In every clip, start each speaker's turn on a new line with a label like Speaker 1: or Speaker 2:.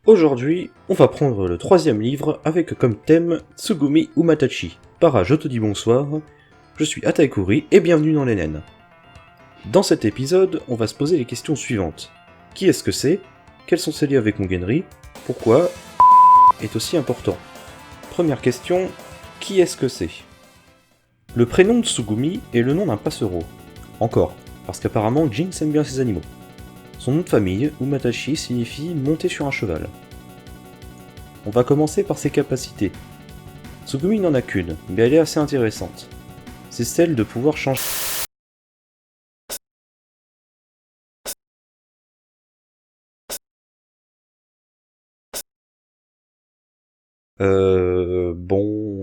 Speaker 1: Aujourd'hui, on va prendre le troisième livre avec comme thème Tsugumi Umatachi. Para, je te dis bonsoir, je suis Ataikuri et bienvenue dans les naines. Dans cet épisode, on va se poser les questions suivantes. Qui est-ce que c'est? Quels sont ses liens avec Mugenri? Pourquoi est aussi important? Première question, qui est-ce que c'est? Le prénom de Tsugumi est le nom d'un passereau. Encore, parce qu'apparemment Jin aime bien ses animaux. Son nom de famille, Umatachi, signifie monter sur un cheval. On va commencer par ses capacités. Tsugumi n'en a qu'une, mais elle est assez intéressante. C'est celle de pouvoir changer.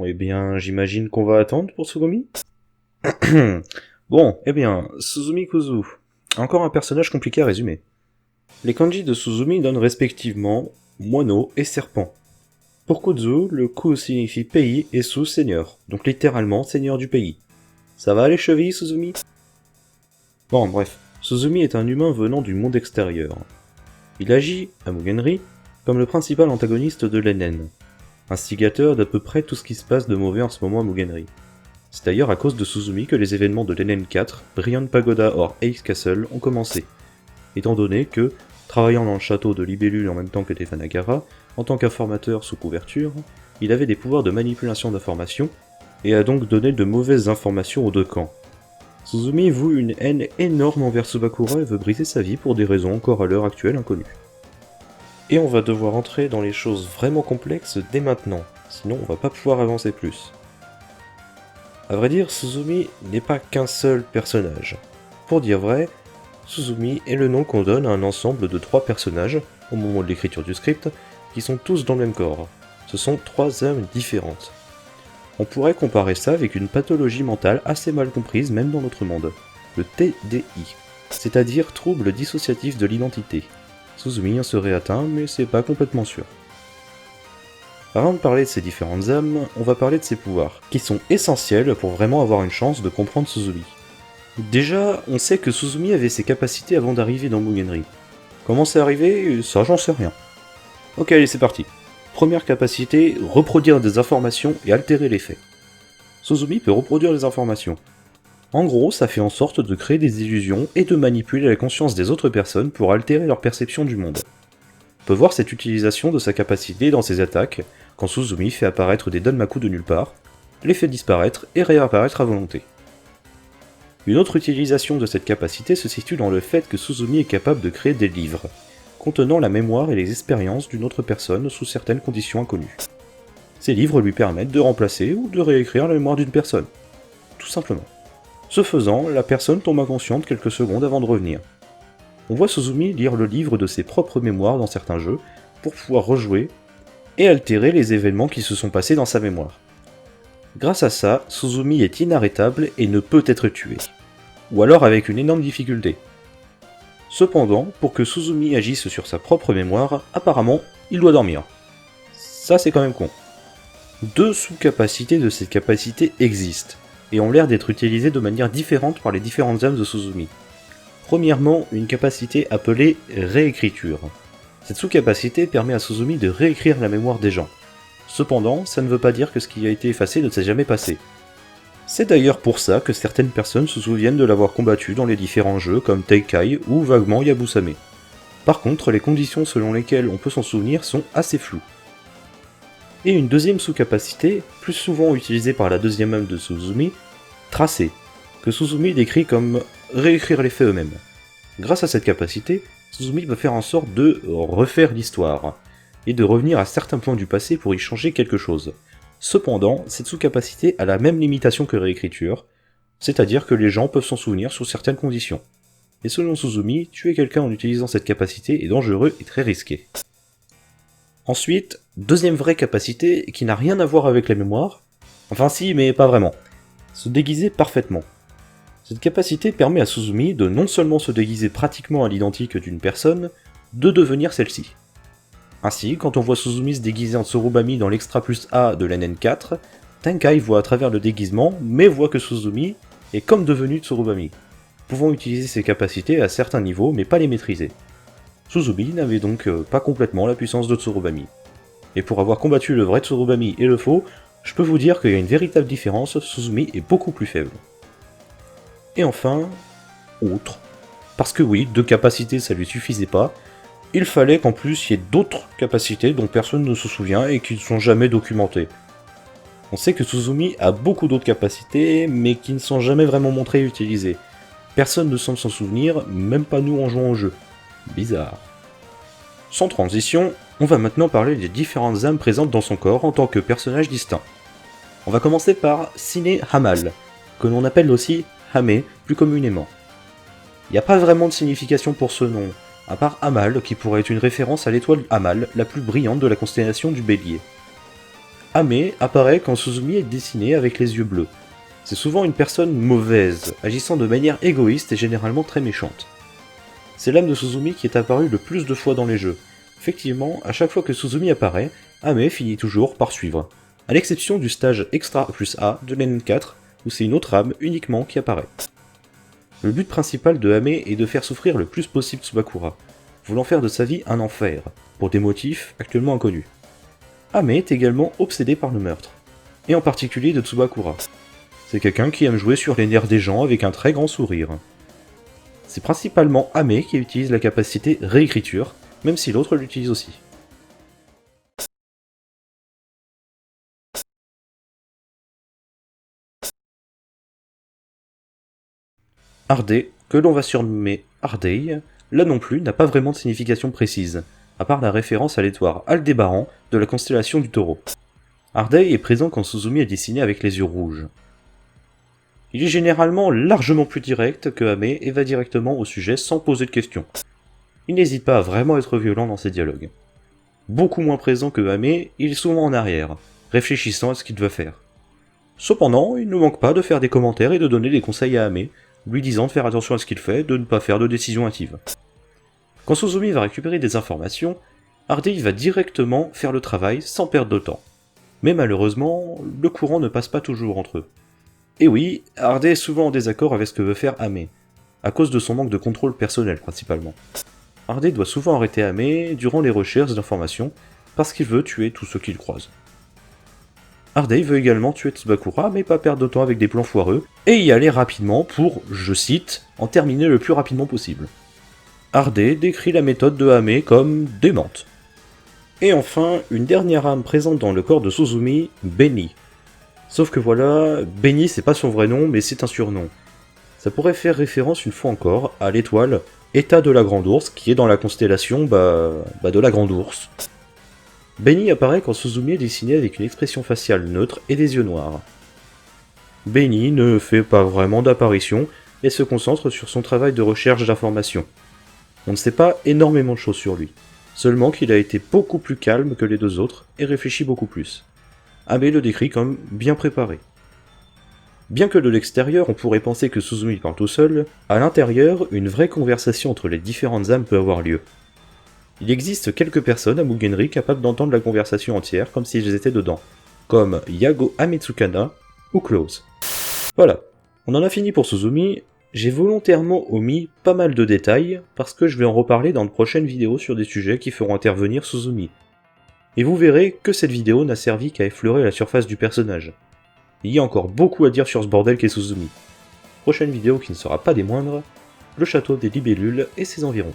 Speaker 1: Eh bien, j'imagine qu'on va attendre pour Tsugumi? Bon, eh bien, Suzumi Kuzu. Encore un personnage compliqué à résumer. Les kanji de Suzumi donnent respectivement moineau et serpent. Pour Kuzu, le ku signifie pays et su seigneur, donc littéralement seigneur du pays. Ça va les chevilles, Suzumi? Bon, bref, Suzumi est un humain venant du monde extérieur. Il agit, à Mugenri, comme le principal antagoniste de l'NN, instigateur d'à peu près tout ce qui se passe de mauvais en ce moment à Mugenri. C'est d'ailleurs à cause de Suzumi que les événements de l'NN 4, Brilliant Pagoda or Ace Castle, ont commencé, étant donné que, travaillant dans le château de Libellule en même temps que Tefanagara, en tant qu'informateur sous couverture, il avait des pouvoirs de manipulation d'informations, et a donc donné de mauvaises informations aux deux camps. Suzumi voue une haine énorme envers Tsubakura et veut briser sa vie pour des raisons encore à l'heure actuelle inconnues. Et on va devoir entrer dans les choses vraiment complexes dès maintenant, sinon on va pas pouvoir avancer plus. A vrai dire, Suzumi n'est pas qu'un seul personnage. Pour dire vrai, Suzumi est le nom qu'on donne à un ensemble de 3 personnages, au moment de l'écriture du script, qui sont tous dans le même corps. Ce sont 3 âmes différentes. On pourrait comparer ça avec une pathologie mentale assez mal comprise même dans notre monde, le TDI, c'est-à-dire trouble dissociatif de l'identité. Suzumi en serait atteint, mais c'est pas complètement sûr. Avant de parler de ces différentes âmes, on va parler de ses pouvoirs, qui sont essentiels pour vraiment avoir une chance de comprendre Suzumi. Déjà, on sait que Suzumi avait ses capacités avant d'arriver dans Mugenri. Comment c'est arrivé? Ça j'en sais rien. Ok, allez, c'est parti. Première capacité, reproduire des informations et altérer les faits. Suzumi peut reproduire les informations. En gros, ça fait en sorte de créer des illusions et de manipuler la conscience des autres personnes pour altérer leur perception du monde. On peut voir cette utilisation de sa capacité dans ses attaques, quand Suzumi fait apparaître des Danmaku de nulle part, les fait disparaître et réapparaître à volonté. Une autre utilisation de cette capacité se situe dans le fait que Suzumi est capable de créer des livres, contenant la mémoire et les expériences d'une autre personne sous certaines conditions inconnues. Ces livres lui permettent de remplacer ou de réécrire la mémoire d'une personne. Tout simplement. Ce faisant, la personne tombe inconsciente quelques secondes avant de revenir. On voit Suzumi lire le livre de ses propres mémoires dans certains jeux, pour pouvoir rejouer et altérer les événements qui se sont passés dans sa mémoire. Grâce à ça, Suzumi est inarrêtable et ne peut être tué. Ou alors avec une énorme difficulté. Cependant, pour que Suzumi agisse sur sa propre mémoire, apparemment, il doit dormir. Ça c'est quand même con. 2 sous-capacités de cette capacité existent, et ont l'air d'être utilisées de manière différente par les différentes âmes de Suzumi. Premièrement, une capacité appelée réécriture. Cette sous-capacité permet à Suzumi de réécrire la mémoire des gens. Cependant, ça ne veut pas dire que ce qui a été effacé ne s'est jamais passé. C'est d'ailleurs pour ça que certaines personnes se souviennent de l'avoir combattu dans les différents jeux comme Teikai ou vaguement Yabusame. Par contre, les conditions selon lesquelles on peut s'en souvenir sont assez floues. Et une deuxième sous-capacité, plus souvent utilisée par la deuxième âme de Suzumi, tracer, que Suzumi décrit comme réécrire les faits eux-mêmes. Grâce à cette capacité, Suzumi peut faire en sorte de refaire l'histoire, et de revenir à certains points du passé pour y changer quelque chose. Cependant, cette sous-capacité a la même limitation que réécriture, c'est-à-dire que les gens peuvent s'en souvenir sous certaines conditions. Et selon Suzumi, tuer quelqu'un en utilisant cette capacité est dangereux et très risqué. Ensuite, deuxième vraie capacité qui n'a rien à voir avec la mémoire, enfin si, mais pas vraiment, se déguiser parfaitement. Cette capacité permet à Suzumi de non seulement se déguiser pratiquement à l'identique d'une personne, de devenir celle-ci. Ainsi, quand on voit Suzumi se déguiser en Tsurubami dans l'Extra plus A de l'NN4, Tenkai voit à travers le déguisement, mais voit que Suzumi est comme devenu Tsurubami, pouvant utiliser ses capacités à certains niveaux mais pas les maîtriser. Suzumi n'avait donc pas complètement la puissance de Tsurubami. Et pour avoir combattu le vrai Tsurubami et le faux, je peux vous dire qu'il y a une véritable différence, Suzumi est beaucoup plus faible. Et enfin, autre. Parce que oui, 2 capacités ça lui suffisait pas, il fallait qu'en plus il y ait d'autres capacités dont personne ne se souvient et qui ne sont jamais documentées. On sait que Suzumi a beaucoup d'autres capacités, mais qui ne sont jamais vraiment montrées et utilisées. Personne ne semble s'en souvenir, même pas nous en jouant au jeu. Bizarre. Sans transition, on va maintenant parler des différentes âmes présentes dans son corps en tant que personnage distinct. On va commencer par Sine Hamal, que l'on appelle aussi Hame plus communément. Il n'y a pas vraiment de signification pour ce nom, à part Hamal qui pourrait être une référence à l'étoile Hamal, la plus brillante de la constellation du Bélier. Hame apparaît quand Suzumi est dessiné avec les yeux bleus. C'est souvent une personne mauvaise, agissant de manière égoïste et généralement très méchante. C'est l'âme de Suzumi qui est apparue le plus de fois dans les jeux. Effectivement, à chaque fois que Suzumi apparaît, Hame finit toujours par suivre. À l'exception du stage Extra plus A de l'N4, où c'est une autre âme uniquement qui apparaît. Le but principal de Hame est de faire souffrir le plus possible Tsubakura, voulant faire de sa vie un enfer, pour des motifs actuellement inconnus. Hame est également obsédé par le meurtre, et en particulier de Tsubakura. C'est quelqu'un qui aime jouer sur les nerfs des gens avec un très grand sourire. C'est principalement Hame qui utilise la capacité réécriture, même si l'autre l'utilise aussi. Ardei, que l'on va surnommer Ardei, là non plus n'a pas vraiment de signification précise, à part la référence à l'étoile Aldébaran de la constellation du Taureau. Ardei est présent quand Suzumi est dessiné avec les yeux rouges. Il est généralement largement plus direct que Hame et va directement au sujet sans poser de questions. Il n'hésite pas à vraiment être violent dans ses dialogues. Beaucoup moins présent que Hame, il est souvent en arrière, réfléchissant à ce qu'il doit faire. Cependant, il ne manque pas de faire des commentaires et de donner des conseils à Hame, lui disant de faire attention à ce qu'il fait, de ne pas faire de décisions hâtives. Quand Suzumi va récupérer des informations, Ardei va directement faire le travail sans perdre de temps. Mais malheureusement, le courant ne passe pas toujours entre eux. Et oui, Ardei est souvent en désaccord avec ce que veut faire Hame, à cause de son manque de contrôle personnel principalement. Ardei doit souvent arrêter Hame durant les recherches d'informations, parce qu'il veut tuer tous ceux qu'il croise. Ardei veut également tuer Tsubakura, mais pas perdre de temps avec des plans foireux, et y aller rapidement pour, je cite, en terminer le plus rapidement possible. Ardei décrit la méthode de Hame comme démente. Et enfin, une dernière âme présente dans le corps de Suzumi, Beni. Sauf que voilà, Beni c'est pas son vrai nom, mais c'est un surnom. Ça pourrait faire référence une fois encore à l'étoile État de la Grande Ourse, qui est dans la constellation de la Grande Ourse. Beni apparaît quand Suzumi est dessiné avec une expression faciale neutre et des yeux noirs. Beni ne fait pas vraiment d'apparition et se concentre sur son travail de recherche d'informations. On ne sait pas énormément de choses sur lui, seulement qu'il a été beaucoup plus calme que les deux autres et réfléchit beaucoup plus. Hame le décrit comme bien préparé. Bien que de l'extérieur on pourrait penser que Suzumi parle tout seul, à l'intérieur, une vraie conversation entre les différentes âmes peut avoir lieu. Il existe quelques personnes à Mugenri capables d'entendre la conversation entière comme s'ils étaient dedans, comme Yago Ametsukana ou Close. Voilà, on en a fini pour Suzumi. J'ai volontairement omis pas mal de détails, parce que je vais en reparler dans de prochaines vidéos sur des sujets qui feront intervenir Suzumi. Et vous verrez que cette vidéo n'a servi qu'à effleurer la surface du personnage. Il y a encore beaucoup à dire sur ce bordel qu'est Suzumi. Prochaine vidéo qui ne sera pas des moindres, le château des libellules et ses environs.